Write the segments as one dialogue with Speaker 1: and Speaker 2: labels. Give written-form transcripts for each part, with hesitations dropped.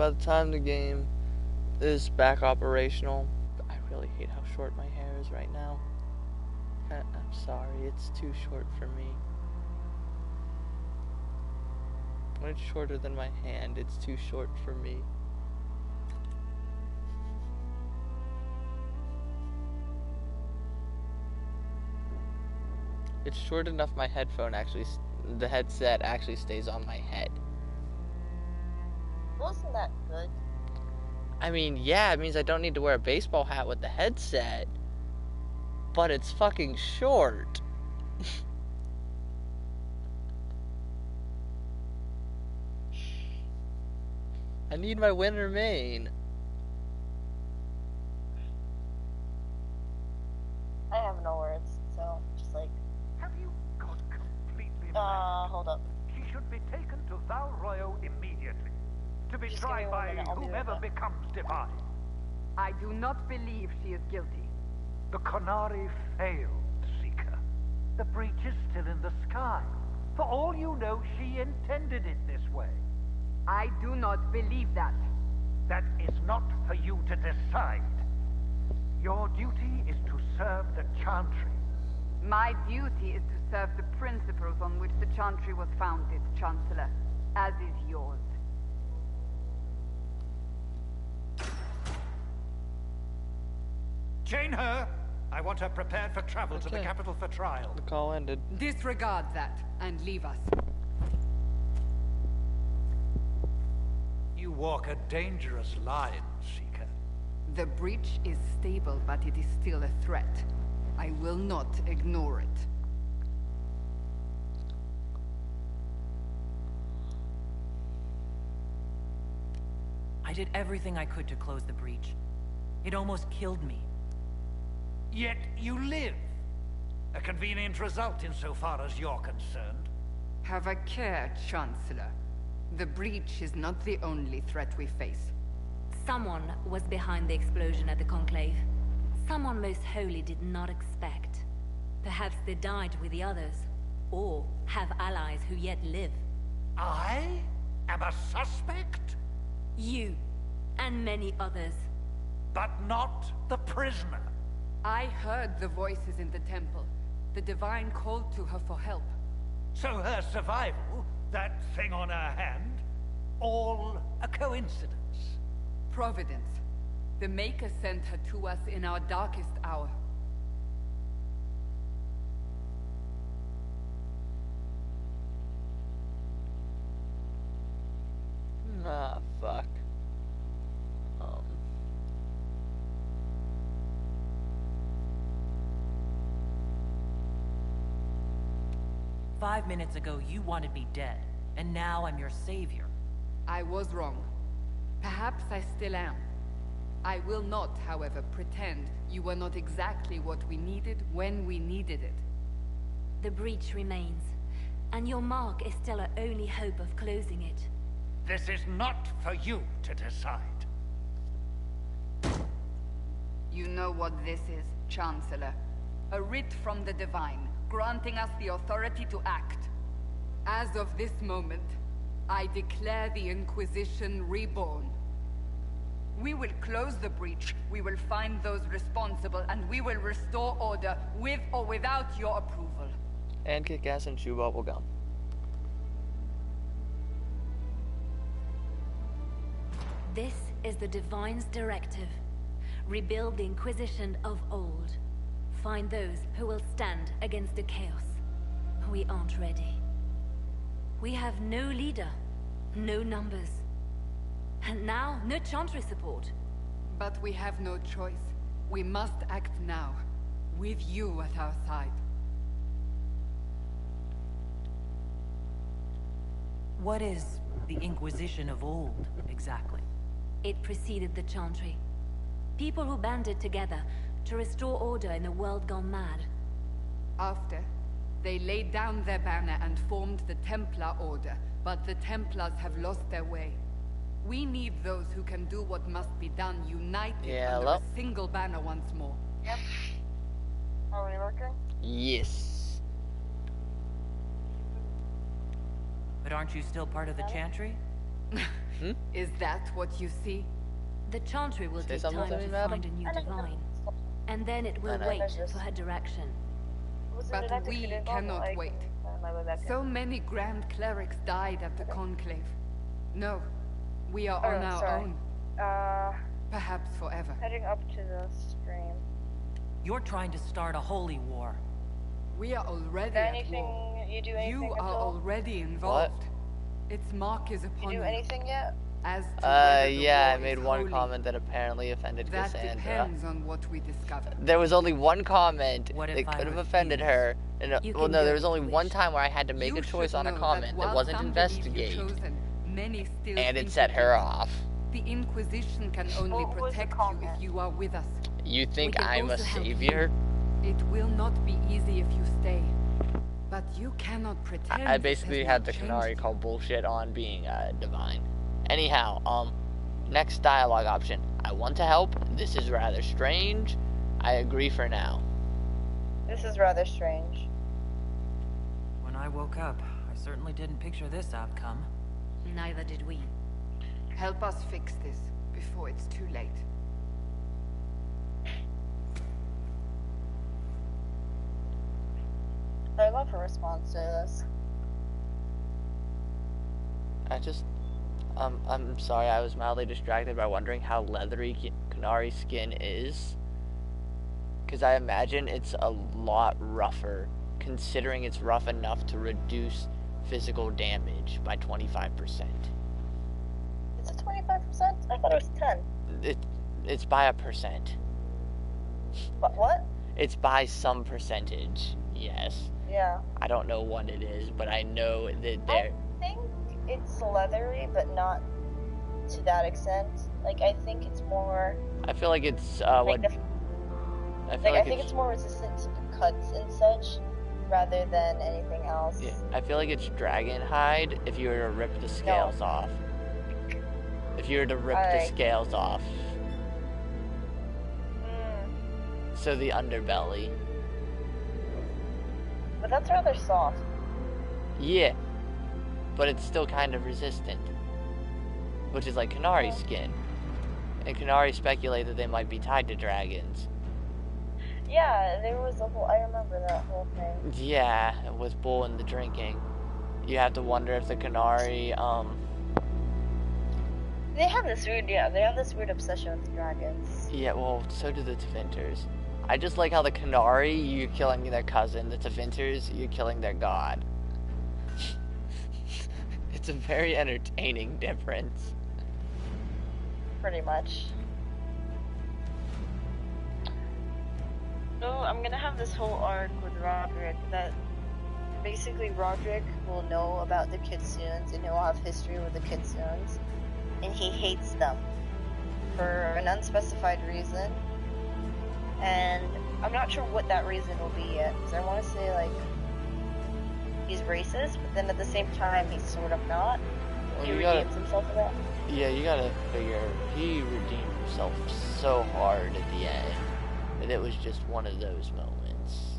Speaker 1: by the time the game is back operational, I really hate how short my hair is right now. I'm sorry, it's too short for me. When it's shorter than my hand, it's too short for me. It's short enough the headset actually stays on my head.
Speaker 2: Wasn't that good?
Speaker 1: I mean, yeah, it means I don't need to wear a baseball hat with the headset. But it's fucking short. I need my winter mane.
Speaker 2: I have no words, so just like.
Speaker 3: Have you got completely
Speaker 2: Hold up.
Speaker 3: She should be taken to Val Royo immediately, to be
Speaker 2: Just
Speaker 3: tried by
Speaker 2: give me 1 minute, I'll be right
Speaker 3: whomever
Speaker 2: back.
Speaker 3: becomes divine.
Speaker 4: I do not believe she is guilty.
Speaker 3: The Conari failed, Seeker. The breach is still in the sky. For all you know, she intended it this way.
Speaker 4: I do not believe that.
Speaker 3: That is not for you to decide. Your duty is to serve the Chantry.
Speaker 4: My duty is to serve the principles on which the Chantry was founded, Chancellor, as is yours.
Speaker 3: Chain her! I want her prepared for travel to the
Speaker 1: Okay.
Speaker 3: capital for trial.
Speaker 1: The call ended.
Speaker 4: Disregard that and leave us.
Speaker 3: You walk a dangerous line, Seeker.
Speaker 4: The breach is stable, but it is still a threat. I will not ignore it.
Speaker 5: I did everything I could to close the breach. It almost killed me.
Speaker 3: Yet you live. A convenient result insofar as you're concerned.
Speaker 4: Have a care, Chancellor. The breach is not the only threat we face.
Speaker 6: Someone was behind the explosion at the Conclave. Someone Most Holy did not expect. Perhaps they died with the others, or have allies who yet live.
Speaker 3: I am a suspect,
Speaker 6: You, and many others.
Speaker 3: but not the prisoner.
Speaker 4: I heard the voices in the temple. The Divine called to her for help.
Speaker 3: So her survival, that thing on her hand, all a coincidence.
Speaker 4: Providence. The Maker sent her to us in our darkest hour.
Speaker 1: Ah, fuck.
Speaker 5: 5 minutes ago, you wanted me dead, and now I'm your savior.
Speaker 4: I was wrong. Perhaps I still am. I will not, however, pretend you were not exactly what we needed when we needed it.
Speaker 6: The breach remains, and your mark is still our only hope of closing it.
Speaker 3: This is not for you to decide.
Speaker 4: You know what this is, Chancellor. A writ from the Divine, granting us the authority to act. As of this moment, I declare the Inquisition reborn. We will close the breach, we will find those responsible, and we will restore order with or without your approval.
Speaker 1: And kick ass and chew bubble gum.
Speaker 6: This is the Divine's directive. Rebuild the Inquisition of old. Find those who will stand against the chaos. We aren't ready. We have no leader, no numbers. And now, no Chantry support.
Speaker 4: But we have no choice. We must act now, with you at our side.
Speaker 5: What is the Inquisition of old, exactly?
Speaker 6: It preceded the Chantry. People who banded together to restore order in a world gone mad.
Speaker 4: After, they laid down their banner and formed the Templar Order, but the Templars have lost their way. We need those who can do what must be done, united under a single banner once more.
Speaker 2: Yep. Are we working?
Speaker 1: Yes.
Speaker 5: But aren't you still part of the Chantry?
Speaker 4: Is that what you see?
Speaker 6: The Chantry will
Speaker 1: Say
Speaker 6: take
Speaker 1: something
Speaker 6: time
Speaker 1: to me,
Speaker 6: to
Speaker 1: madam?
Speaker 6: find a new
Speaker 2: I know.
Speaker 6: divine. And then it
Speaker 1: I
Speaker 6: will
Speaker 1: know.
Speaker 6: wait
Speaker 2: There's this.
Speaker 6: for her direction.
Speaker 2: Wasn't it
Speaker 4: But we
Speaker 2: activated?
Speaker 4: cannot
Speaker 2: I
Speaker 4: wait.
Speaker 2: can find my way back in.
Speaker 4: So many Grand Clerics died at the Conclave. No, we are on our
Speaker 2: sorry.
Speaker 4: own. Perhaps forever.
Speaker 2: Heading up to the stream.
Speaker 5: You're trying to start a holy war.
Speaker 4: We are already
Speaker 2: Is there
Speaker 4: at
Speaker 2: anything
Speaker 4: war.
Speaker 2: you do anything
Speaker 4: You are
Speaker 2: Abdul?
Speaker 4: already involved. Its mark is
Speaker 2: You
Speaker 4: upon
Speaker 2: do
Speaker 4: you.
Speaker 2: anything yet?
Speaker 4: As to whether the
Speaker 1: Yeah, I
Speaker 4: war
Speaker 1: made
Speaker 4: is
Speaker 1: one
Speaker 4: holy,
Speaker 1: comment that apparently offended
Speaker 4: that
Speaker 1: Cassandra.
Speaker 4: depends on what we discover.
Speaker 1: There was only one comment
Speaker 5: What if
Speaker 1: that
Speaker 5: I
Speaker 1: could have
Speaker 5: refuse?
Speaker 1: offended her. And,
Speaker 6: You
Speaker 1: well,
Speaker 6: can
Speaker 1: no,
Speaker 6: go
Speaker 1: there was
Speaker 6: if
Speaker 1: only
Speaker 6: you
Speaker 1: one
Speaker 6: wish.
Speaker 1: time where I had to make
Speaker 4: You
Speaker 1: a choice
Speaker 4: should
Speaker 1: on a
Speaker 4: know
Speaker 1: comment that
Speaker 4: while
Speaker 1: wasn't
Speaker 4: some believe you
Speaker 1: investigate.
Speaker 4: chosen, many still
Speaker 1: And it
Speaker 4: think
Speaker 1: set
Speaker 4: you
Speaker 1: her
Speaker 4: guilty.
Speaker 1: off.
Speaker 4: The Inquisition can only
Speaker 2: What was the
Speaker 4: protect you
Speaker 2: comment?
Speaker 4: if you are with us.
Speaker 1: You think
Speaker 6: can
Speaker 1: I'm a
Speaker 6: also help you.
Speaker 1: savior?
Speaker 4: It will not be easy if you stay. But you cannot pretend.
Speaker 1: I
Speaker 4: this
Speaker 1: basically
Speaker 4: has
Speaker 1: had
Speaker 4: not
Speaker 1: the
Speaker 4: changed
Speaker 1: Canary
Speaker 4: you.
Speaker 1: call bullshit on being divine. Anyhow, next dialogue option. I want to help. This is rather strange. I agree for now.
Speaker 2: This is rather strange.
Speaker 5: When I woke up, I certainly didn't picture this outcome.
Speaker 6: Neither did we.
Speaker 4: Help us fix this before it's too late.
Speaker 2: I love her response to this.
Speaker 1: I'm sorry, I was mildly distracted by wondering how leathery Canary skin is. Because I imagine it's a lot rougher, considering it's rough enough to reduce physical damage by 25%.
Speaker 2: Is it 25%? I thought it was 10.
Speaker 1: It's by a percent.
Speaker 2: But what?
Speaker 1: It's by some percentage, yes.
Speaker 2: Yeah.
Speaker 1: I don't know what it is, but I know that there...
Speaker 2: I think it's leathery, but not to that extent. Like, I think it's more...
Speaker 1: I feel like it's,
Speaker 2: like
Speaker 1: what...
Speaker 2: the,
Speaker 1: I feel
Speaker 2: like,
Speaker 1: like
Speaker 2: I think it's more resistant to the cuts and such, rather than anything else.
Speaker 1: Yeah, I feel like it's dragon hide if you were to rip the scales off. If you were to rip the
Speaker 2: Alright.
Speaker 1: scales off.
Speaker 2: Mm,
Speaker 1: So the underbelly.
Speaker 2: but that's rather soft.
Speaker 1: Yeah. But it's still kind of resistant. Which is like Canary skin. And Canary speculate that they might be tied to dragons.
Speaker 2: Yeah, there was a whole... I remember that whole thing.
Speaker 1: Yeah, with Bull and the drinking. You have to wonder if the Canary,
Speaker 2: They have this weird... Yeah, they have this weird obsession with dragons.
Speaker 1: yeah, well, so do the Tevinters. I just like how the Canary, you're killing their cousin. The Tevinters, you're killing their god. It's a very entertaining difference.
Speaker 2: Pretty much. No, I'm gonna have this whole arc with Roderick that basically Roderick will know about the kitsunes and he'll have history with the kitsunes and he hates them for an unspecified reason, and I'm not sure what that reason will be yet, because I want to say like he's racist, but then at the same time he's sort of not.
Speaker 1: Well,
Speaker 2: He
Speaker 1: you gotta,
Speaker 2: redeems himself for that.
Speaker 1: yeah, you gotta figure, he redeemed himself so hard at the end that it was just one of those moments.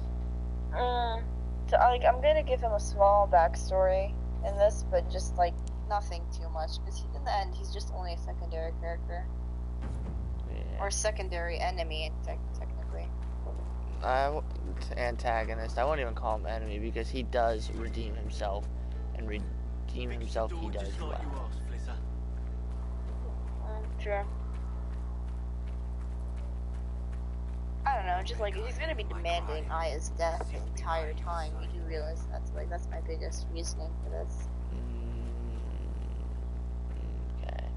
Speaker 2: So like I'm gonna give him a small backstory in this, but just like nothing too much, because in the end he's just only a secondary character
Speaker 1: Yeah.
Speaker 2: or secondary enemy, technically.
Speaker 1: Antagonist. I won't even call him enemy because he does redeem himself, and redeem himself he does well.
Speaker 2: Sure. I don't know, just like he's gonna be demanding Aya's death the entire time. You do realize that's my biggest reasoning for this.
Speaker 1: Okay.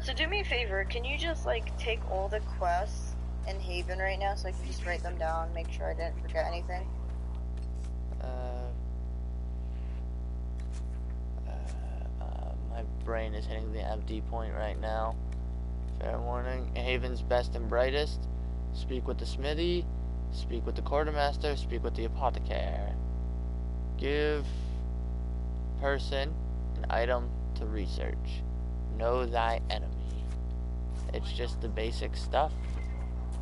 Speaker 2: So do me a favor, can you just like take all the quests in Haven right now so I can just write them down, make sure I didn't forget anything?
Speaker 1: My brain is hitting the empty point right now. Fair warning. Haven's best and brightest. Speak with the smithy. Speak with the quartermaster. Speak with the apothecary. Give person an item to research. Know thy enemy. It's just the basic stuff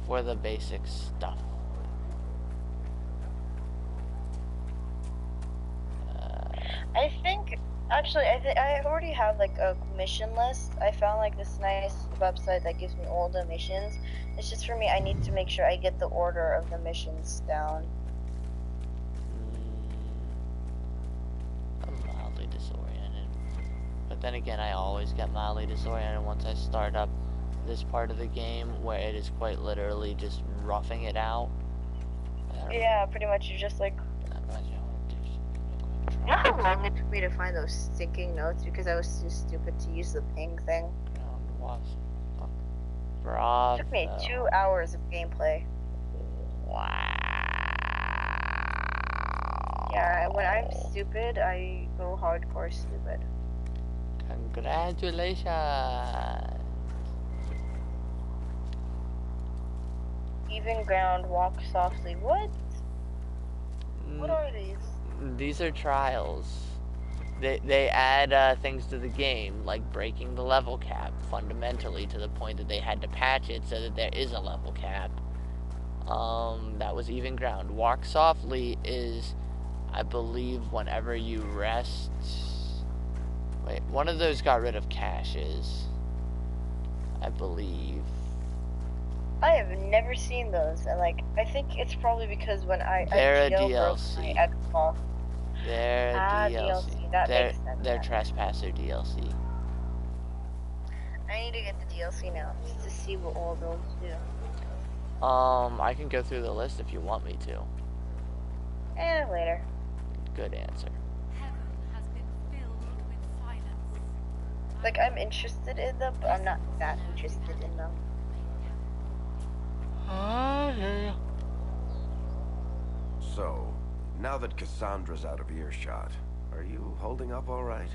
Speaker 1: for the basic stuff.
Speaker 2: I think, actually, I already have like a mission list. I found like this nice website that gives me all the missions. It's just for me, I need to make sure I get the order of the missions down.
Speaker 1: I'm mildly disoriented. But then again, I always get mildly disoriented once I start up this part of the game where it is quite literally just roughing it out.
Speaker 2: Yeah, pretty much. You're just like. You know how long it took me to find those stinking notes because I was too stupid to use the ping thing?
Speaker 1: Bravo.
Speaker 2: It took me 2 hours of gameplay.
Speaker 1: Wow.
Speaker 2: Yeah, when I'm stupid, I go hardcore stupid.
Speaker 1: Congratulations.
Speaker 2: Even ground, walk softly. What? What are these?
Speaker 1: These are trials. They add things to the game, like breaking the level cap fundamentally to the point that they had to patch it so that there is a level cap. That was even ground. Walk softly is, I believe, whenever you rest. Wait, one of those got rid of caches, I believe.
Speaker 2: I have never seen those, and like I think it's probably because when
Speaker 1: They're a
Speaker 2: jailbroke my
Speaker 1: DLC.
Speaker 2: Xbox.
Speaker 1: They're DLC.
Speaker 2: That makes sense.
Speaker 1: They're Trespasser DLC.
Speaker 2: I need to get the DLC now just to see what all those do.
Speaker 1: I can go through the list if you want me to.
Speaker 2: Later.
Speaker 1: Good answer.
Speaker 6: Heaven has been filled with silence.
Speaker 2: Like I'm interested in them, but I'm not that interested in them.
Speaker 7: So, now that Cassandra's out of earshot, are you holding up all right?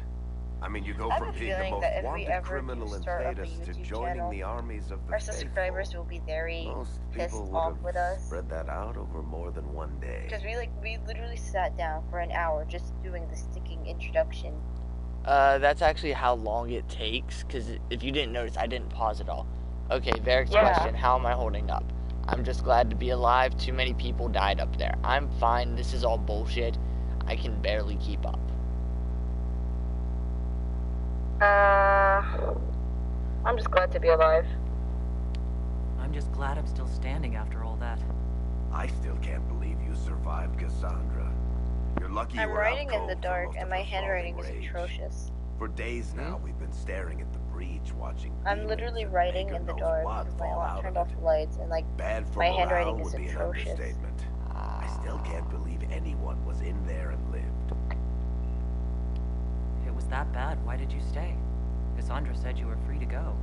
Speaker 7: I mean, you go
Speaker 2: I have
Speaker 7: from
Speaker 2: a
Speaker 7: being the
Speaker 2: feeling
Speaker 7: most
Speaker 2: that if we
Speaker 7: wanted
Speaker 2: ever
Speaker 7: criminal
Speaker 2: do
Speaker 7: in
Speaker 2: start up a
Speaker 7: Thedas to
Speaker 2: YouTube
Speaker 7: joining
Speaker 2: channel,
Speaker 7: the armies of the
Speaker 2: our subscribers
Speaker 7: faithful.
Speaker 2: will be very
Speaker 7: Most
Speaker 2: pissed
Speaker 7: people
Speaker 2: off
Speaker 7: would
Speaker 2: with
Speaker 7: have
Speaker 2: us.
Speaker 7: spread that out over more than one day.
Speaker 2: Because we literally sat down for an hour just doing the sticking introduction.
Speaker 1: That's actually how long it takes, because if you didn't notice, I didn't pause at all. Okay, Varric's question, how am I holding up? I'm just glad to be alive. Too many people died up there. I'm fine. This is all bullshit. I can barely keep up.
Speaker 2: I'm just glad to be alive.
Speaker 5: I'm just glad I'm still standing after all that.
Speaker 7: I still can't believe you survived, Cassandra. You're lucky you
Speaker 2: I'm
Speaker 7: were
Speaker 2: writing
Speaker 7: out
Speaker 2: in the
Speaker 7: cold for
Speaker 2: dark,
Speaker 7: most
Speaker 2: and
Speaker 7: of
Speaker 2: my
Speaker 7: the
Speaker 2: handwriting is
Speaker 7: falling rage.
Speaker 2: atrocious.
Speaker 7: For days now, we've been staring at the breach, watching.
Speaker 2: I'm literally writing in the dark because my aunt turned off the lights, and like
Speaker 7: Bad for
Speaker 2: my
Speaker 7: morale
Speaker 2: handwriting is
Speaker 7: would be an
Speaker 2: atrocious.
Speaker 7: understatement. I still can't believe anyone was in there and lived.
Speaker 5: If it was that bad, why did you stay? Cassandra said you were free to go.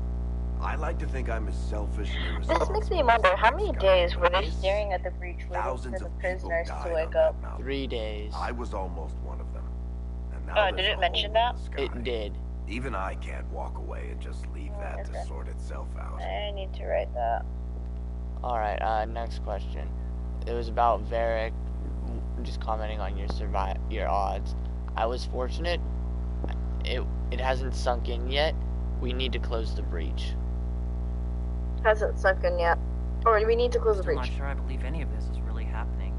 Speaker 7: I like to think I'm as selfish and
Speaker 2: This
Speaker 7: irresponsible.
Speaker 2: makes me wonder, how many
Speaker 7: as this
Speaker 2: days
Speaker 7: guy
Speaker 2: were they
Speaker 7: is.
Speaker 2: staring at the breach waiting for
Speaker 7: Thousands
Speaker 2: the
Speaker 7: of people
Speaker 2: prisoners
Speaker 7: died
Speaker 2: to
Speaker 7: on
Speaker 2: wake
Speaker 7: that
Speaker 2: up?
Speaker 7: mountain.
Speaker 1: 3 days.
Speaker 7: I was almost one of them. And now
Speaker 2: Did
Speaker 7: there's
Speaker 2: it
Speaker 7: a
Speaker 2: mention
Speaker 7: hole
Speaker 2: that?
Speaker 7: in the sky.
Speaker 1: It did.
Speaker 7: Even I can't walk away and just leave that
Speaker 2: okay.
Speaker 7: to sort itself out.
Speaker 2: I need to write that.
Speaker 1: Alright, next question. It was about Varric just commenting on your odds. I was fortunate. It hasn't sunk in yet. We need to close the breach.
Speaker 2: Hasn't sunk in yet. Or we need to close the
Speaker 5: Still
Speaker 2: breach.
Speaker 5: not sure I believe any of this is really happening.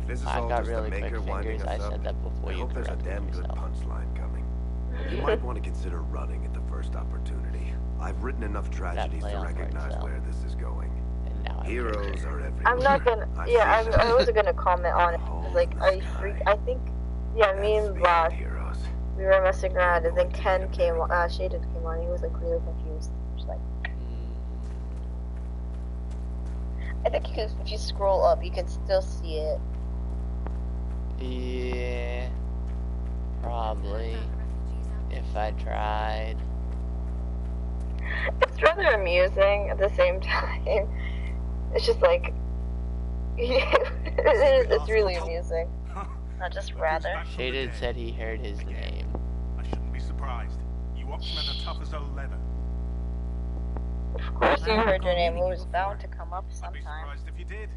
Speaker 7: If this is
Speaker 1: I've
Speaker 7: all
Speaker 1: got
Speaker 7: just
Speaker 1: really
Speaker 7: a maker
Speaker 1: quick
Speaker 7: winding
Speaker 1: fingers.
Speaker 7: us
Speaker 1: I
Speaker 7: up,
Speaker 1: said that before
Speaker 7: I
Speaker 1: you
Speaker 7: hope there's a
Speaker 1: corrected
Speaker 7: damn good
Speaker 1: yourself.
Speaker 7: punchline coming. You might want to consider running at the first opportunity. I've written enough tragedies
Speaker 1: play
Speaker 7: to
Speaker 1: on
Speaker 7: recognize
Speaker 1: words, though.
Speaker 7: where this is going.
Speaker 1: And now I'm
Speaker 7: Heroes are everywhere.
Speaker 2: I'm not gonna.
Speaker 7: I've
Speaker 2: Yeah,
Speaker 7: seen them.
Speaker 2: I wasn't gonna comment on it.
Speaker 7: Hole
Speaker 2: Cause, like,
Speaker 7: in the
Speaker 2: I
Speaker 7: sky.
Speaker 2: I think, yeah, me
Speaker 7: That's
Speaker 2: and
Speaker 7: beyond
Speaker 2: Vlad,
Speaker 7: heroes.
Speaker 2: we were messing around, and then
Speaker 7: Going to
Speaker 2: Ken
Speaker 7: be
Speaker 2: came,
Speaker 7: American.
Speaker 2: Shaded came on. He was like really confused. Just like, I think if you scroll up, you can still see it.
Speaker 1: Yeah, probably. If I tried.
Speaker 2: It's rather amusing at the same time. It's just like, it's really amusing. Not just rather.
Speaker 1: Shaded said he heard his name.
Speaker 8: I shouldn't be surprised. You Watchmen are tough as old leather.
Speaker 2: Of course you heard your name. It was bound to come up
Speaker 8: I'd be
Speaker 2: sometime.
Speaker 8: surprised if you did.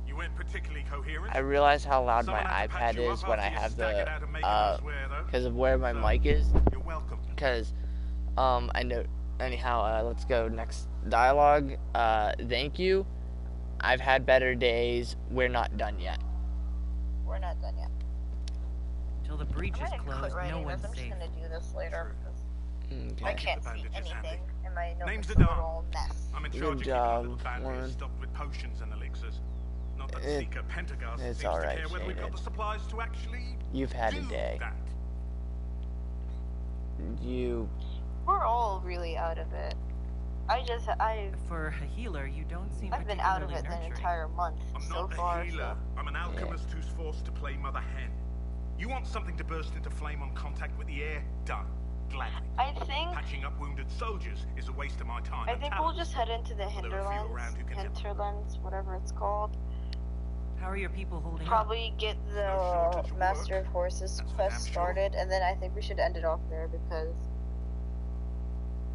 Speaker 8: You weren't particularly coherent.
Speaker 1: I realize how loud my
Speaker 8: Someone had to patch
Speaker 1: iPad
Speaker 8: you
Speaker 1: is
Speaker 8: up
Speaker 1: when I
Speaker 8: after you
Speaker 1: have
Speaker 8: staggered out of making
Speaker 1: the,
Speaker 8: us wear, though.
Speaker 1: because of where my
Speaker 8: So,
Speaker 1: mic is.
Speaker 8: You're welcome.
Speaker 1: Because, I know, anyhow, let's go next dialogue. Thank you. I've had better days. We're not done yet.
Speaker 2: We're not done yet.
Speaker 5: Until the breach
Speaker 2: I'm
Speaker 5: is
Speaker 2: gonna quit
Speaker 5: closed, no
Speaker 2: writing
Speaker 5: one's
Speaker 2: this. I'm just
Speaker 5: safe.
Speaker 2: gonna do this later because I
Speaker 1: Okay.
Speaker 2: can't
Speaker 8: The
Speaker 2: see
Speaker 8: bandages handy.
Speaker 2: anything, and my
Speaker 8: Name's
Speaker 2: notebook's a
Speaker 8: Adar.
Speaker 2: little mess.
Speaker 8: I'm in
Speaker 1: Good
Speaker 8: charge of keeping
Speaker 1: job,
Speaker 8: the little
Speaker 1: Warren.
Speaker 8: bandages stocked with potions and elixirs. Not that Seeker Pentagast
Speaker 1: it's
Speaker 8: seems
Speaker 1: alright,
Speaker 8: to care whether we've got
Speaker 1: Shaded.
Speaker 8: the supplies to actually
Speaker 1: You've had
Speaker 8: do
Speaker 1: a day.
Speaker 8: that.
Speaker 2: We're all really out of it.
Speaker 5: For a healer, you don't seem
Speaker 2: I've been out of it
Speaker 5: particularly
Speaker 2: the
Speaker 5: nurturing.
Speaker 2: entire month
Speaker 8: I'm
Speaker 2: so
Speaker 8: not
Speaker 2: far.
Speaker 8: a healer.
Speaker 2: So.
Speaker 8: I'm an alchemist who's forced to play Mother Hen. You want something to burst into flame on contact with the air? Done. Gladly.
Speaker 2: I think
Speaker 8: Patching up wounded soldiers is a waste of my time.
Speaker 2: I
Speaker 8: and
Speaker 2: think we'll
Speaker 8: talent.
Speaker 2: just head into the
Speaker 8: There are a few
Speaker 2: hinterlands,
Speaker 8: around who can help.
Speaker 2: whatever it's called.
Speaker 5: How are your people holding up?
Speaker 2: Probably get
Speaker 8: No
Speaker 2: the
Speaker 8: shortage of
Speaker 2: Master
Speaker 8: work.
Speaker 2: of Horses
Speaker 8: That's for
Speaker 2: quest
Speaker 8: damn sure.
Speaker 2: started, and then I think we should end it off there because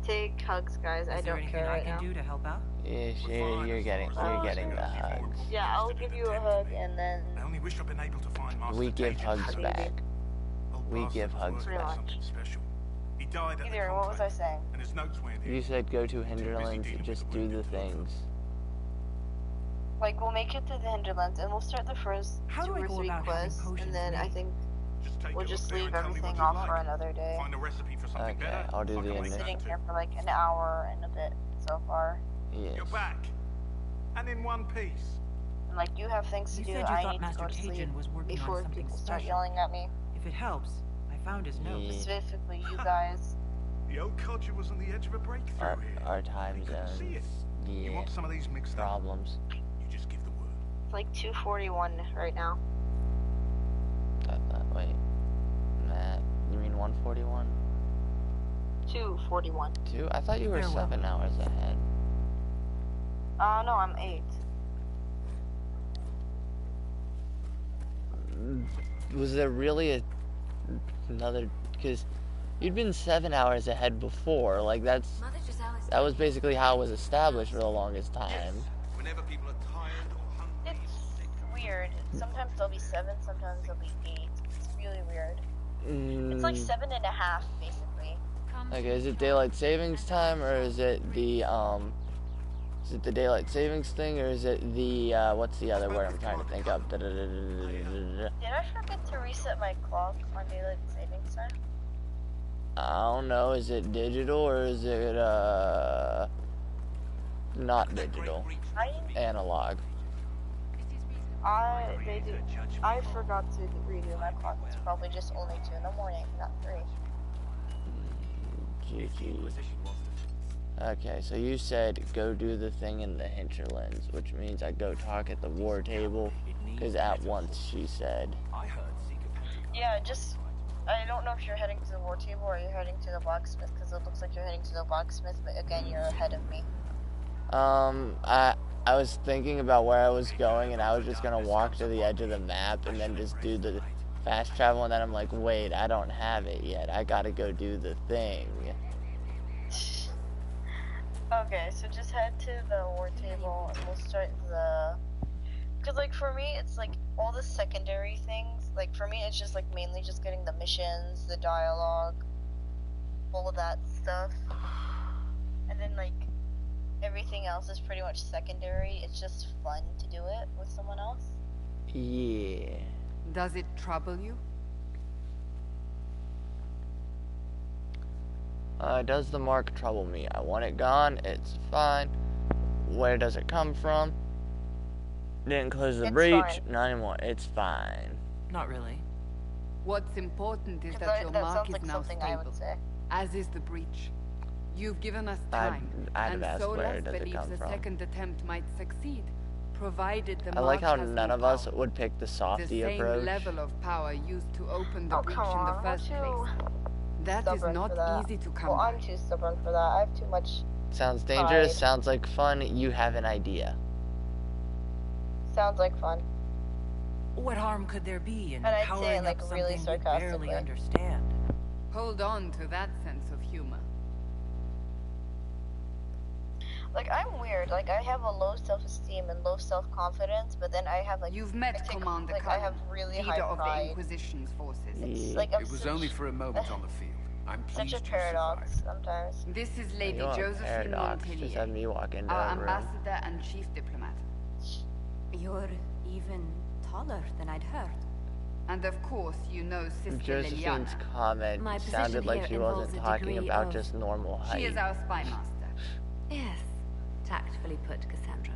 Speaker 2: take hugs, guys. I
Speaker 5: Is there
Speaker 2: don't
Speaker 5: anything
Speaker 2: care
Speaker 5: I
Speaker 2: right
Speaker 5: can
Speaker 2: now.
Speaker 5: do to help out?
Speaker 1: Yeah,
Speaker 8: We're
Speaker 1: Shaded,
Speaker 8: fine
Speaker 1: you're
Speaker 8: as
Speaker 1: getting
Speaker 8: far as
Speaker 1: the
Speaker 8: I know.
Speaker 1: hugs.
Speaker 2: Yeah, I'll give you a hug, and then
Speaker 8: I only wish I'd been able to find Master
Speaker 1: We give
Speaker 8: Daedric
Speaker 1: hugs
Speaker 8: soon.
Speaker 1: back.
Speaker 8: Old
Speaker 1: We
Speaker 8: bastard
Speaker 1: give
Speaker 8: was
Speaker 1: hugs
Speaker 8: working on
Speaker 2: back.
Speaker 8: something special. He died at the
Speaker 2: either. What was I
Speaker 8: conclave,
Speaker 2: saying?
Speaker 8: and his notes weren't here.
Speaker 1: You said go to
Speaker 8: busy
Speaker 1: Hinterlands,
Speaker 8: dealing with
Speaker 1: just
Speaker 8: the
Speaker 1: do the
Speaker 8: wounded
Speaker 1: things.
Speaker 2: Like we'll make it to the hinterlands, and we'll start the first
Speaker 5: How
Speaker 2: 2
Speaker 5: do I
Speaker 2: or
Speaker 5: go
Speaker 2: 3
Speaker 5: about having
Speaker 2: quests,
Speaker 5: potions
Speaker 2: and then I
Speaker 5: made?
Speaker 2: think
Speaker 8: Just take
Speaker 2: we'll
Speaker 8: a
Speaker 2: just
Speaker 8: look there
Speaker 2: leave
Speaker 8: and tell me
Speaker 2: everything
Speaker 8: what you'd
Speaker 2: off for
Speaker 8: like.
Speaker 2: another day.
Speaker 8: Find a recipe for something
Speaker 1: Okay,
Speaker 8: better.
Speaker 1: I'll do
Speaker 8: I
Speaker 1: the
Speaker 8: can
Speaker 2: We're
Speaker 8: make that
Speaker 2: sitting
Speaker 8: too.
Speaker 2: here for like an hour and a bit so far,
Speaker 1: Yes.
Speaker 8: You're back, and in one piece.
Speaker 2: and like you have things to
Speaker 5: You
Speaker 2: do.
Speaker 5: said you
Speaker 2: I
Speaker 5: thought
Speaker 2: need
Speaker 5: Master
Speaker 2: to go to sleep
Speaker 5: Cajun was working on
Speaker 2: before
Speaker 5: something
Speaker 2: people start
Speaker 5: special.
Speaker 2: yelling at me.
Speaker 5: If it helps, I found his note.
Speaker 1: Yeah.
Speaker 2: Specifically, you guys.
Speaker 8: The old codger was on the edge of a breakthrough here.
Speaker 1: Our time
Speaker 8: He couldn't see
Speaker 1: zones.
Speaker 8: it. You
Speaker 1: Yeah.
Speaker 8: want some of these mixed up?
Speaker 1: Problems.
Speaker 8: You just give the word.
Speaker 2: It's like 2:41 right now.
Speaker 1: Wait. Matt, you mean 141?
Speaker 2: 2:41.
Speaker 1: 2? I thought you were
Speaker 5: Farewell.
Speaker 1: 7 hours ahead.
Speaker 2: No, I'm 8.
Speaker 1: Was there really another? Because you'd been 7 hours ahead before. Like that was basically how it was established for the longest time.
Speaker 7: Whenever people are tired or hungry.
Speaker 2: It's weird. Sometimes they'll be 7, sometimes they'll be 8. It's really weird. It's like 7.5, basically.
Speaker 1: Okay, is it daylight savings time or is it the daylight savings thing or is it the what's the other word I'm trying to think of?
Speaker 2: Did I forget to reset my clock on daylight savings time?
Speaker 1: I don't know. Is it digital or is it not digital? Analog.
Speaker 2: I forgot to redo my clock. It's probably just only 2 in the morning, not 3.
Speaker 1: GG. Okay, so you said go do the thing in the hinterlands, which means I go talk at the war table, because at once she said.
Speaker 2: Yeah, just I don't know if you're heading to the war table or you're heading to the blacksmith, because it looks like you're heading to the blacksmith, but again, you're ahead of me.
Speaker 1: I was thinking about where I was going, and I was just gonna walk to the edge of the map and then just do the fast travel, and then I'm like, wait, I don't have it yet. I gotta go do the thing.
Speaker 2: Okay, so just head to the war table and we'll start the... Because, like, for me, it's, like, all the secondary things. Like, for me, it's just, like, mainly just getting the missions, the dialogue, all of that stuff. And then, like, everything else is pretty much secondary. It's just fun to do it with someone else.
Speaker 1: Yeah.
Speaker 4: Does it trouble you?
Speaker 1: Does the mark trouble me? I want it gone. It's fine. Where does it come from? Didn't close the
Speaker 2: It's
Speaker 1: breach.
Speaker 2: fine.
Speaker 1: Not anymore. It's fine.
Speaker 5: Not really.
Speaker 4: What's important is
Speaker 2: 'Cause
Speaker 4: that your
Speaker 2: that
Speaker 4: mark
Speaker 2: sounds
Speaker 4: is
Speaker 2: like
Speaker 4: now
Speaker 2: something I
Speaker 4: stable,
Speaker 2: would say.
Speaker 4: as is the breach. You've given us
Speaker 1: I'd
Speaker 4: time,
Speaker 1: have
Speaker 4: and
Speaker 1: asked
Speaker 4: Solas
Speaker 1: where does it
Speaker 4: believes
Speaker 1: come
Speaker 4: a
Speaker 1: from.
Speaker 4: second attempt might succeed, provided the
Speaker 1: I like how
Speaker 4: mark has
Speaker 1: none
Speaker 4: no
Speaker 1: of us
Speaker 4: power.
Speaker 1: would pick the
Speaker 4: The
Speaker 1: softy
Speaker 4: same
Speaker 1: approach.
Speaker 4: level of power used to open the
Speaker 2: Oh,
Speaker 4: breach
Speaker 2: come
Speaker 4: in the
Speaker 2: on,
Speaker 4: first
Speaker 2: aren't you
Speaker 4: place. That is
Speaker 2: stubborn
Speaker 4: not
Speaker 2: for that?
Speaker 4: easy to come
Speaker 2: Well,
Speaker 4: by.
Speaker 2: I'm too stubborn for that. I have too much...
Speaker 1: Sounds dangerous.
Speaker 2: Pride.
Speaker 1: Sounds like fun. You have an idea.
Speaker 2: Sounds like fun.
Speaker 5: What harm could there be in
Speaker 2: And I'd say
Speaker 5: powering
Speaker 2: it, like,
Speaker 5: up
Speaker 2: really
Speaker 5: something we barely
Speaker 2: sarcastically.
Speaker 5: understand?
Speaker 4: Hold on to that sense of humor.
Speaker 2: Like, I'm weird. Like, I have a low self-esteem and low self-confidence, but then I have, like...
Speaker 4: You've
Speaker 2: I
Speaker 4: met
Speaker 2: think,
Speaker 4: Commander
Speaker 2: like, I have
Speaker 4: Cullen,
Speaker 2: really
Speaker 4: leader
Speaker 2: high
Speaker 4: of the
Speaker 2: pride.
Speaker 4: Inquisition's forces.
Speaker 2: It's like I'm
Speaker 7: It was
Speaker 2: such,
Speaker 7: only for a moment on the field. I'm
Speaker 2: such
Speaker 7: pleased
Speaker 2: a
Speaker 7: you
Speaker 2: paradox
Speaker 7: survived.
Speaker 2: sometimes.
Speaker 4: This is Lady
Speaker 1: You want
Speaker 4: Josephine
Speaker 1: paradox, just have
Speaker 4: Montelier,
Speaker 1: me walk into
Speaker 4: our
Speaker 1: a room.
Speaker 4: ambassador and chief diplomat.
Speaker 9: You're even taller than I'd heard.
Speaker 4: And of course, you know Sister
Speaker 1: Josephine's
Speaker 4: Liliana.
Speaker 1: comment
Speaker 6: My position
Speaker 1: sounded like
Speaker 6: here
Speaker 1: she
Speaker 6: involves
Speaker 1: wasn't
Speaker 6: a
Speaker 1: talking
Speaker 6: degree
Speaker 1: about
Speaker 6: of-
Speaker 1: just normal height.
Speaker 4: She is our spy master.
Speaker 6: Yes, tactfully put, Cassandra.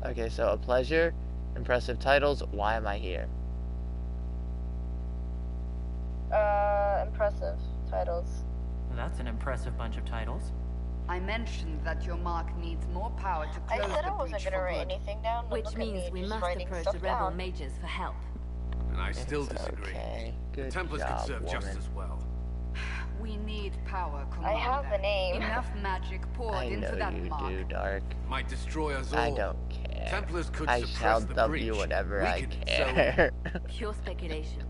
Speaker 1: Okay, so a pleasure, impressive titles, why am I here?
Speaker 2: Impressive titles.
Speaker 5: That's an impressive bunch of titles.
Speaker 4: I mentioned that your mark needs more power to
Speaker 2: I
Speaker 4: close
Speaker 2: said
Speaker 4: the
Speaker 2: I wasn't
Speaker 4: breach
Speaker 2: gonna
Speaker 4: for
Speaker 2: write
Speaker 4: good.
Speaker 2: anything down. But
Speaker 6: Which
Speaker 2: look at
Speaker 6: means
Speaker 2: me,
Speaker 6: we
Speaker 2: just
Speaker 6: must
Speaker 2: writing
Speaker 6: approach
Speaker 2: stuff
Speaker 6: the rebel
Speaker 2: down.
Speaker 6: mages for help.
Speaker 7: And I still
Speaker 1: It's
Speaker 7: disagree.
Speaker 1: okay. Good
Speaker 7: The Templars
Speaker 1: job,
Speaker 7: could serve
Speaker 1: woman.
Speaker 7: just as well.
Speaker 4: We need power, Commander.
Speaker 2: I have the name.
Speaker 4: Enough magic poured
Speaker 1: I
Speaker 4: into that
Speaker 1: know you
Speaker 4: mark.
Speaker 1: do, Dark.
Speaker 7: Might destroy us all.
Speaker 1: I don't care.
Speaker 7: Templars could
Speaker 1: I
Speaker 7: suppress
Speaker 1: shall
Speaker 7: the
Speaker 1: dub
Speaker 7: breach.
Speaker 1: you whatever
Speaker 7: We
Speaker 1: I
Speaker 7: could
Speaker 1: care.
Speaker 6: Pure speculation.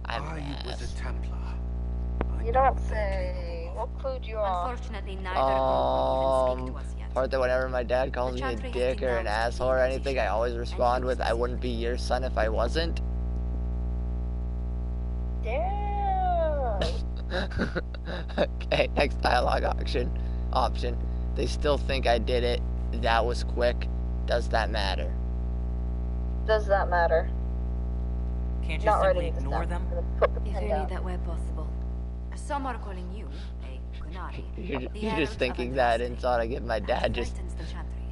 Speaker 1: I'm
Speaker 7: I
Speaker 1: an
Speaker 7: was
Speaker 1: ass.
Speaker 7: a Templar. I
Speaker 2: You
Speaker 7: know
Speaker 2: don't
Speaker 7: what they're
Speaker 2: say.
Speaker 7: capable
Speaker 2: What clue do you are?
Speaker 6: Unfortunately, neither group will even speak to us yet.
Speaker 1: Part that whenever my dad calls
Speaker 6: The
Speaker 1: me a
Speaker 6: Chantry has
Speaker 1: dick or an
Speaker 6: denounced
Speaker 1: asshole
Speaker 6: the
Speaker 1: or anything, I
Speaker 6: Inquisition,
Speaker 1: always
Speaker 6: and
Speaker 1: respond
Speaker 6: you
Speaker 1: with, I wouldn't be your son if I wasn't.
Speaker 2: Damn.
Speaker 1: Okay, next dialogue option. They still think I did it. That was quick. Does that matter?
Speaker 2: Does that matter?
Speaker 5: Can't you
Speaker 2: Not
Speaker 5: simply
Speaker 2: writing this
Speaker 5: ignore
Speaker 2: down.
Speaker 5: them?
Speaker 2: I'm gonna put the
Speaker 6: If
Speaker 2: pen
Speaker 6: only
Speaker 2: down.
Speaker 6: that were possible. Some are calling you a Gunari.
Speaker 1: You're
Speaker 6: the
Speaker 1: just
Speaker 6: herald
Speaker 1: thinking
Speaker 6: of
Speaker 1: that
Speaker 6: Andraste,
Speaker 1: and thought I'd get my
Speaker 6: and
Speaker 1: dad
Speaker 6: it
Speaker 1: just...
Speaker 6: frightens the Chantry.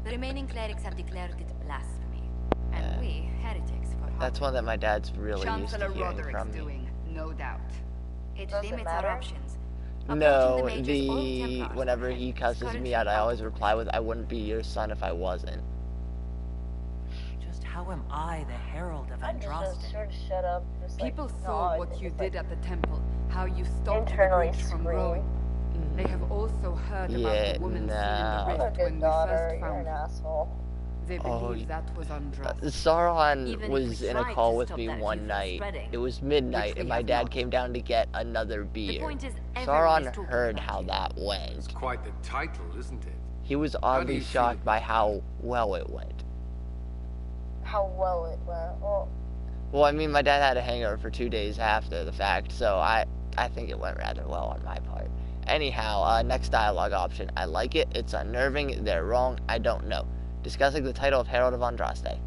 Speaker 6: The remaining clerics have declared it blasphemy, and we, heretics, for
Speaker 1: That's one that my dad's really used to
Speaker 4: Chancellor
Speaker 1: hearing
Speaker 4: Roderick's
Speaker 1: from me.
Speaker 4: doing, no doubt.
Speaker 6: It
Speaker 2: Does it
Speaker 6: limits
Speaker 2: matter?
Speaker 6: our options.
Speaker 1: No,
Speaker 6: Approaching the mages or
Speaker 1: the
Speaker 6: Templars
Speaker 1: whenever
Speaker 6: for
Speaker 1: he
Speaker 6: help is
Speaker 1: cusses
Speaker 6: currently
Speaker 1: me out, I
Speaker 6: out
Speaker 1: always
Speaker 6: of
Speaker 1: reply with, I wouldn't be your son if I wasn't.
Speaker 5: Just how am I the herald of
Speaker 2: I'm just
Speaker 5: Andraste?
Speaker 2: sort of shut up. Just like,
Speaker 4: People
Speaker 2: no,
Speaker 4: saw
Speaker 2: I
Speaker 4: what
Speaker 2: think
Speaker 4: you
Speaker 2: it's
Speaker 4: did
Speaker 2: like
Speaker 4: at the temple, how you stopped the
Speaker 2: internally
Speaker 4: breach from
Speaker 2: scream.
Speaker 4: growing. They have also heard about
Speaker 1: Yeah,
Speaker 4: the woman
Speaker 1: no.
Speaker 4: seen in the
Speaker 2: I'm a
Speaker 4: rift
Speaker 2: good
Speaker 4: when we
Speaker 2: daughter.
Speaker 4: first
Speaker 2: You're
Speaker 4: found
Speaker 2: an
Speaker 4: her.
Speaker 2: asshole.
Speaker 4: They
Speaker 1: Oh,
Speaker 4: believe that was Andraste.
Speaker 1: Sauron
Speaker 6: Even if
Speaker 1: was
Speaker 6: we
Speaker 1: in a
Speaker 6: tried
Speaker 1: call
Speaker 6: to
Speaker 1: with
Speaker 6: stop
Speaker 1: me
Speaker 6: that
Speaker 1: one
Speaker 6: feud from
Speaker 1: night.
Speaker 6: spreading,
Speaker 1: It was midnight,
Speaker 4: which we
Speaker 1: and my
Speaker 4: have
Speaker 1: dad
Speaker 4: not.
Speaker 1: came down to get another beer.
Speaker 6: point is, everyone is
Speaker 1: Sauron
Speaker 6: talking
Speaker 1: heard
Speaker 6: about
Speaker 1: how
Speaker 6: you.
Speaker 1: that
Speaker 7: It's
Speaker 1: went.
Speaker 7: quite the title, isn't it?
Speaker 1: He was
Speaker 7: do
Speaker 1: oddly
Speaker 7: you feel
Speaker 1: shocked by
Speaker 7: about
Speaker 1: how well it went.
Speaker 2: How well it went. Well,
Speaker 1: Well, I mean, my dad had a hangover for 2 days after the fact, so I think it went rather well on my part. Anyhow, next dialogue option. I like it. It's unnerving. They're wrong. I don't know. Discussing the title of Herald of Andraste.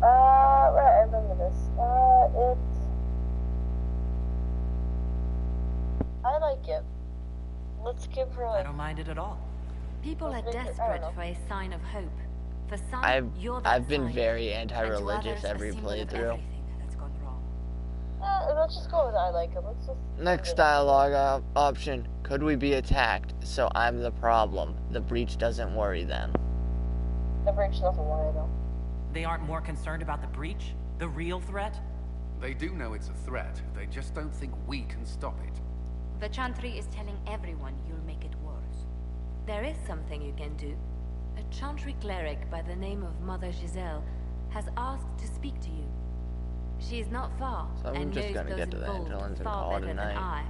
Speaker 2: right, I remember this. I like it. Let's give her
Speaker 5: I
Speaker 2: like.
Speaker 5: don't mind it at all.
Speaker 6: People are
Speaker 2: I don't
Speaker 6: desperate
Speaker 2: know.
Speaker 6: for a sign of hope. For some, you're that
Speaker 1: I've been
Speaker 6: sign.
Speaker 1: very
Speaker 6: And to
Speaker 1: anti-religious
Speaker 6: others, a
Speaker 1: every
Speaker 6: symbol of
Speaker 1: playthrough.
Speaker 6: everything that's gone wrong.
Speaker 2: Let's just go with I like it. Let's just.
Speaker 1: Next dialogue option. Could we be attacked? So I'm the problem. The breach doesn't worry them.
Speaker 2: The breach doesn't worry though.
Speaker 5: They aren't more concerned about the breach? The real threat?
Speaker 7: They do know it's a threat. They just don't think we can stop it.
Speaker 6: The Chantry is telling everyone you'll make it worse. There is something you can do. A Chantry cleric by the name of Mother Giselle has asked to speak to you. She is not far,
Speaker 1: So I'm
Speaker 6: and
Speaker 1: just
Speaker 6: knows
Speaker 1: gonna
Speaker 6: those
Speaker 1: get to the
Speaker 6: involved
Speaker 1: Angelins and
Speaker 6: far
Speaker 1: call it
Speaker 6: better
Speaker 1: a
Speaker 6: than
Speaker 1: night.
Speaker 6: I.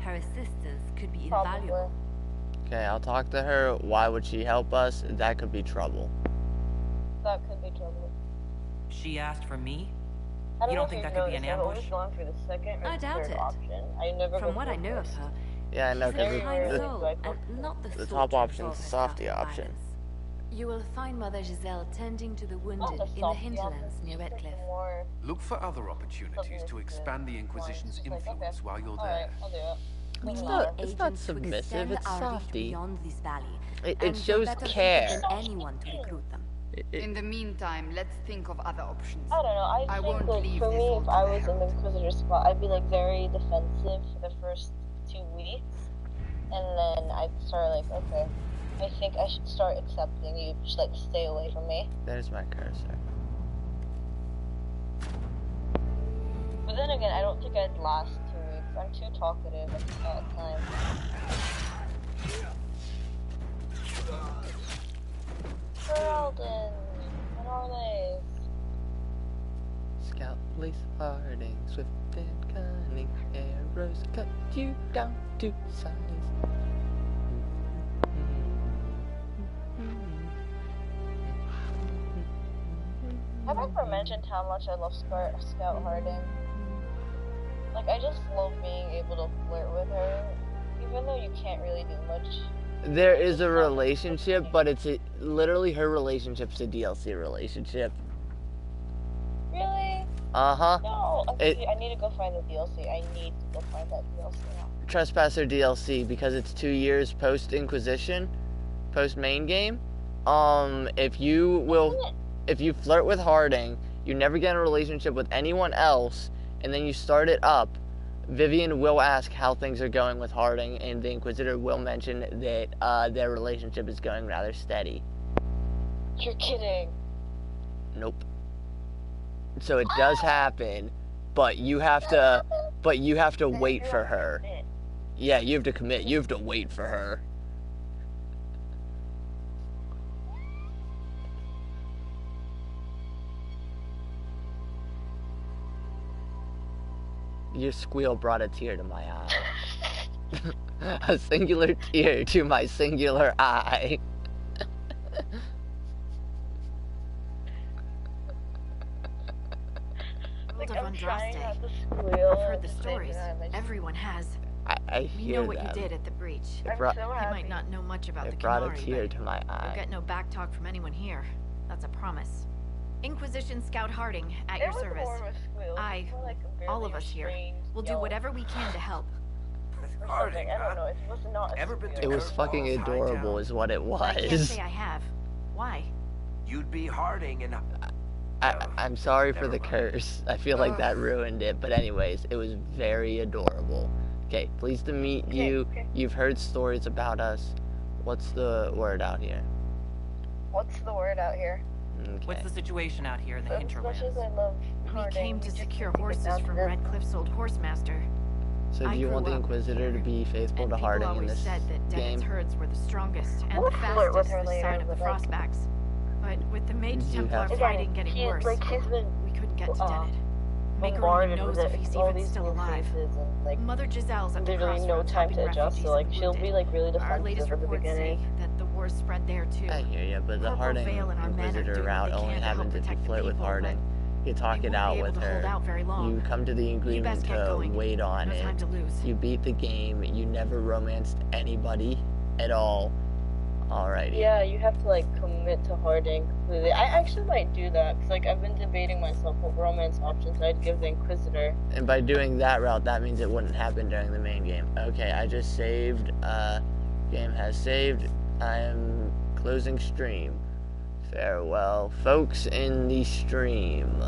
Speaker 6: Her assistance could be
Speaker 2: Probably.
Speaker 6: invaluable.
Speaker 1: Okay, I'll talk to her. Why would she help us? That could be trouble.
Speaker 2: That could be trouble.
Speaker 5: She asked for me?
Speaker 2: I don't
Speaker 5: You
Speaker 2: know
Speaker 5: don't
Speaker 2: if
Speaker 5: think
Speaker 2: you've
Speaker 5: that could be an
Speaker 2: noticed, I've always
Speaker 5: ambush?
Speaker 2: gone for the second or
Speaker 6: I
Speaker 2: the
Speaker 6: doubt
Speaker 2: third
Speaker 6: it.
Speaker 2: option. I never go
Speaker 6: From what
Speaker 2: for
Speaker 6: I know of
Speaker 2: first.
Speaker 6: her,
Speaker 1: Yeah, I know,
Speaker 6: she's a
Speaker 2: very
Speaker 1: because
Speaker 6: kind
Speaker 2: rarely
Speaker 6: soul,
Speaker 2: do I go
Speaker 6: and not the
Speaker 1: the
Speaker 6: sort
Speaker 1: top
Speaker 6: to
Speaker 1: option's
Speaker 6: involve
Speaker 1: the
Speaker 6: herself
Speaker 1: softy
Speaker 6: in
Speaker 1: option.
Speaker 6: violence. You will find Mother Giselle tending to the
Speaker 2: Not
Speaker 6: wounded
Speaker 2: the
Speaker 6: in the
Speaker 2: softy
Speaker 6: hinterlands
Speaker 2: option,
Speaker 6: near
Speaker 2: just like
Speaker 6: Redcliffe.
Speaker 2: the more
Speaker 7: Look for other opportunities to expand the Inquisition's
Speaker 2: It's like, okay,
Speaker 7: influence while you're
Speaker 2: alright,
Speaker 7: there.
Speaker 2: I'll do it.
Speaker 6: We
Speaker 2: Doesn't
Speaker 6: need
Speaker 2: matter.
Speaker 1: It's not
Speaker 6: agents
Speaker 1: submissive,
Speaker 6: to extend
Speaker 1: it's
Speaker 6: our reach
Speaker 1: softy.
Speaker 6: beyond this valley.
Speaker 1: It
Speaker 6: and you're
Speaker 1: shows
Speaker 6: better
Speaker 1: care.
Speaker 6: suited than anyone to recruit them.
Speaker 4: In the meantime, let's think of other options.
Speaker 2: I don't know. I
Speaker 4: I
Speaker 2: think
Speaker 4: won't
Speaker 2: like
Speaker 4: leave
Speaker 2: for
Speaker 4: this
Speaker 2: me,
Speaker 4: all
Speaker 2: if
Speaker 4: to
Speaker 2: I
Speaker 4: the
Speaker 2: was in the
Speaker 4: Herald.
Speaker 2: Inquisitor spot, I'd be like very defensive for the first 2 weeks, and then I'd start like, okay, I think I should start accepting you. Just like stay away from me.
Speaker 1: There's my cursor.
Speaker 2: But then again, I don't think I'd last 2 weeks. I'm too talkative at that time. Geraldine, what are they?
Speaker 1: Scout, lace, harding, swift and cunning. Arrows cut you down to size.
Speaker 2: Have I ever mentioned how much I love Scout Harding? Like, I just love being able to flirt with her, even though you can't really do much.
Speaker 1: There is a relationship, but it's literally her relationship's a DLC relationship.
Speaker 2: Really?
Speaker 1: Uh-huh.
Speaker 2: No, okay, I need to go find the DLC. I need to go find that DLC now.
Speaker 1: Trespasser DLC, because it's 2 years post Inquisition, post main game. If you flirt with Harding, you never get in a relationship with anyone else, and then you start it up, Vivian will ask how things are going with Harding, and the Inquisitor will mention that their relationship is going rather steady.
Speaker 2: You're kidding.
Speaker 1: Nope. So it does happen, but you have to wait for her. Yeah, you have to commit. You have to wait for her. Your squeal brought a tear to my eye. A singular tear to my singular eye.
Speaker 2: Like,
Speaker 6: of
Speaker 2: I'm trying
Speaker 6: Andraste.
Speaker 2: not to squeal.
Speaker 6: I've heard the
Speaker 2: at same
Speaker 6: stories.
Speaker 2: time.
Speaker 6: Everyone has.
Speaker 1: I
Speaker 6: We
Speaker 1: hear
Speaker 6: know what
Speaker 1: them.
Speaker 6: you did at the breach.
Speaker 1: It
Speaker 2: I'm
Speaker 1: brought,
Speaker 2: so
Speaker 6: You
Speaker 2: happy.
Speaker 6: might not know much about the
Speaker 1: it brought a
Speaker 6: Kamari,
Speaker 1: tear
Speaker 6: but
Speaker 1: to my
Speaker 6: you'll
Speaker 1: eye.
Speaker 6: get no backtalk from anyone here. That's a promise. Inquisition Scout Harding, at
Speaker 2: It
Speaker 6: your
Speaker 2: was
Speaker 6: service.
Speaker 2: more of a squeal.
Speaker 6: I,
Speaker 2: It's more like a
Speaker 6: all
Speaker 2: barely
Speaker 6: of us here,
Speaker 2: restrained
Speaker 6: will do
Speaker 2: yell
Speaker 6: whatever we can to help.
Speaker 2: or
Speaker 7: Harding,
Speaker 2: something. I don't know. It was not a
Speaker 7: Ever been to
Speaker 2: squeal.
Speaker 1: It was
Speaker 7: Kurt
Speaker 1: fucking
Speaker 7: Wall's
Speaker 1: adorable
Speaker 7: hideout?
Speaker 1: is what it
Speaker 6: I can't
Speaker 1: was.
Speaker 6: say I have. Why?
Speaker 7: You'd be Harding and...
Speaker 1: I'm sorry for
Speaker 7: Never
Speaker 1: the
Speaker 7: mind.
Speaker 1: curse. I feel like that ruined it. But anyways, it was very adorable. Okay, pleased to meet you.
Speaker 2: Okay.
Speaker 1: You've heard stories about us. What's the word out here?
Speaker 2: What's the word out here?
Speaker 1: Okay.
Speaker 5: What's the situation out here in the
Speaker 2: As much as I
Speaker 5: hinterlands?
Speaker 2: love
Speaker 6: We
Speaker 2: Harding,
Speaker 6: came to
Speaker 2: just
Speaker 6: secure
Speaker 2: need to get
Speaker 6: horses
Speaker 2: down to
Speaker 6: from
Speaker 2: this.
Speaker 6: Redcliffe's old horsemaster.
Speaker 1: So do
Speaker 6: I
Speaker 1: you want the
Speaker 6: grew up
Speaker 1: Inquisitor to be faithful
Speaker 6: And
Speaker 1: to
Speaker 6: people
Speaker 1: Harding in
Speaker 6: always
Speaker 1: this
Speaker 6: said that
Speaker 1: game?
Speaker 6: Dennett's herds were the strongest and
Speaker 2: We'll
Speaker 6: the
Speaker 2: flirt with
Speaker 6: fastest
Speaker 2: her
Speaker 6: this
Speaker 2: later,
Speaker 6: side of the
Speaker 2: but, like-
Speaker 6: Frostbacks. But with the Mage
Speaker 1: You
Speaker 6: Templar
Speaker 1: have to-
Speaker 6: fighting getting
Speaker 2: She's
Speaker 6: worse,
Speaker 2: been
Speaker 6: we couldn't get to Dennett. Maker only
Speaker 2: bombarded
Speaker 6: knows
Speaker 2: with
Speaker 6: if he's
Speaker 2: all
Speaker 6: even
Speaker 2: these
Speaker 6: still
Speaker 2: new
Speaker 6: alive.
Speaker 2: faces and like
Speaker 6: Mother Giselle's at the
Speaker 2: literally no
Speaker 6: crossroads
Speaker 2: time
Speaker 6: helping
Speaker 2: to adjust.
Speaker 6: refugees
Speaker 2: So like
Speaker 6: and
Speaker 2: she'll
Speaker 6: wounded.
Speaker 2: be like really
Speaker 6: Our latest
Speaker 2: defensive at the
Speaker 6: reports say
Speaker 2: beginning.
Speaker 6: that the war spread there too.
Speaker 1: I hear you, but the
Speaker 6: Corporal
Speaker 1: Harding
Speaker 6: Vale and our men are
Speaker 1: Inquisitor
Speaker 6: doing
Speaker 1: route
Speaker 6: what they
Speaker 1: only
Speaker 6: can to help
Speaker 1: happens if you
Speaker 6: protect the
Speaker 1: flirt with
Speaker 6: people,
Speaker 1: Harding. You talk
Speaker 6: They
Speaker 1: it
Speaker 6: won't
Speaker 1: out
Speaker 6: be
Speaker 1: with
Speaker 6: able to hold
Speaker 1: her.
Speaker 6: out very long.
Speaker 1: You come to the agreement
Speaker 6: best get
Speaker 1: to
Speaker 6: going.
Speaker 1: wait on
Speaker 6: No
Speaker 1: it.
Speaker 6: time to lose.
Speaker 1: You beat the game. You never romanced anybody at all. Alrighty.
Speaker 2: Yeah, you have to like commit to Harding completely. I actually might do that because like I've been debating myself what romance options I'd give the Inquisitor.
Speaker 1: And by doing that route, that means it wouldn't happen during the main game. Okay, I just saved. Game has saved. I am closing stream. Farewell, folks in the stream.